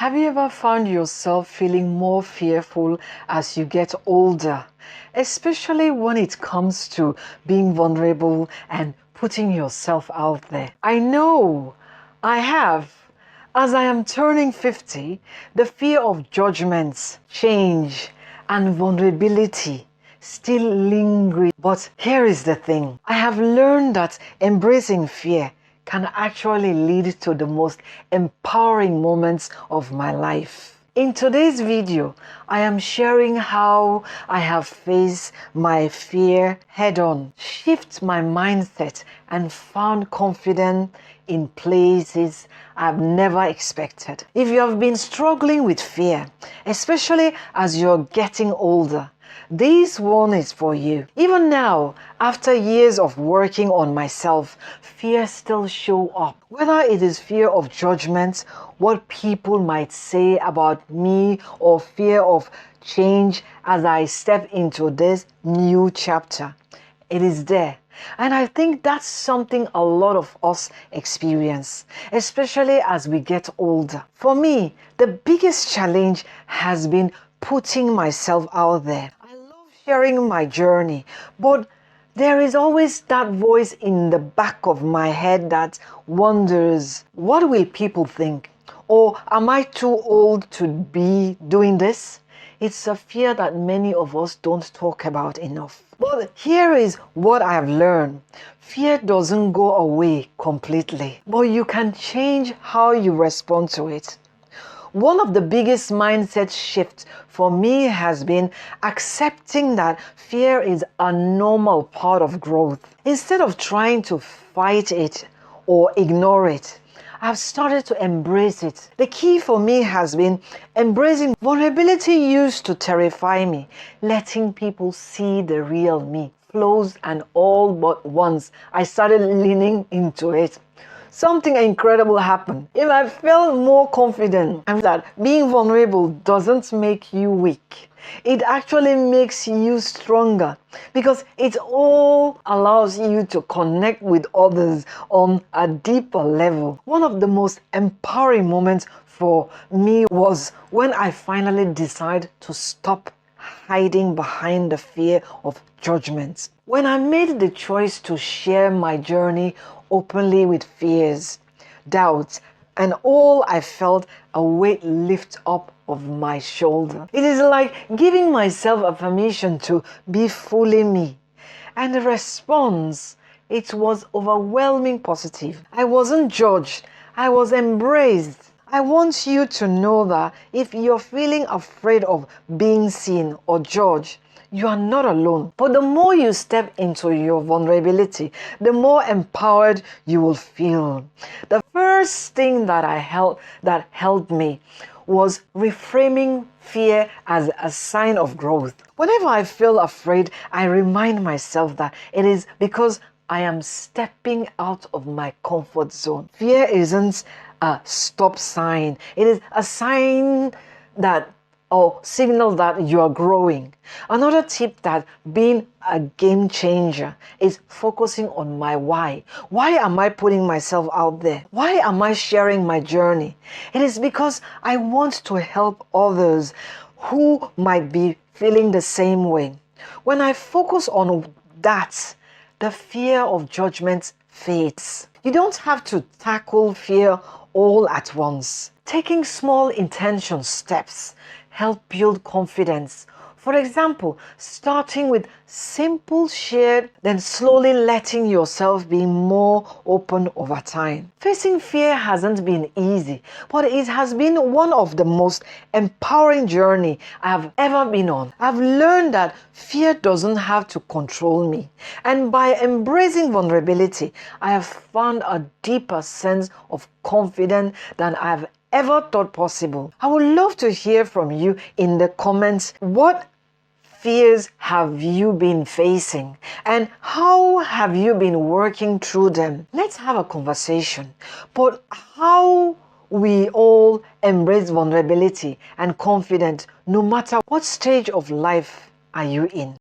Have you ever found yourself feeling more fearful as you get older, especially when it comes to being vulnerable and putting yourself out there? I know I have. As I am turning 50, the fear of judgments, change, and vulnerability still lingering. But here is the thing. I have learned that embracing fear can actually lead to the most empowering moments of my life. In today's video, I am sharing how I have faced my fear head-on, shift my mindset, and found confidence in places I've never expected. If you have been struggling with fear, especially as you're getting older, this one is for you. Even now, after years of working on myself, fear still shows up. Whether it is fear of judgment, what people might say about me, or fear of change as I step into this new chapter, it is there. And I think that's something a lot of us experience, especially as we get older. For me, the biggest challenge has been putting myself out there. I love sharing my journey, but there is always that voice in the back of my head that wonders, what will people think? Or am I too old to be doing this? It's a fear that many of us don't talk about enough. But here is what I have learned. Fear doesn't go away completely, but you can change how you respond to it. One of the biggest mindset shifts for me has been accepting that fear is a normal part of growth. Instead of trying to fight it or ignore it, I've started to embrace it. The key for me has been embracing vulnerability used to terrify me, letting people see the real me, flaws and all. But once I started leaning into it, something incredible happened. If I felt more confident and that being vulnerable doesn't make you weak, it actually makes you stronger, because it all allows you to connect with others on a deeper level. One of the most empowering moments for me was when I finally decided to stop hiding behind the fear of judgment. When I made the choice to share my journey openly with fears, doubts, and all, I felt a weight lift up of my shoulder. It is like giving myself a permission to be fully me. And the response, it was overwhelming positive. I wasn't judged, I was embraced. I want you to know that if you're feeling afraid of being seen or judged, you are not alone. But the more you step into your vulnerability, the more empowered you will feel. The first thing that helped me was reframing fear as a sign of growth. Whenever I feel afraid, I remind myself that it is because I am stepping out of my comfort zone. Fear isn't a stop sign. It is a sign that or signal that you are growing. Another tip that being a game changer is focusing on my why. Why am I putting myself out there? Why am I sharing my journey? It is because I want to help others who might be feeling the same way. When I focus on that, the fear of judgment fades. You don't have to tackle fear all at once. Taking small intentional steps help build confidence. For example, starting with simple shared, then slowly letting yourself be more open over time. Facing fear hasn't been easy, but it has been one of the most empowering journey I have ever been on. I've learned that fear doesn't have to control me. And by embracing vulnerability, I have found a deeper sense of confidence than I've ever thought possible. I would love to hear from you in the comments. What fears have you been facing, and how have you been working through them? Let's have a conversation. But how we all embrace vulnerability and confidence, no matter what stage of life are you in.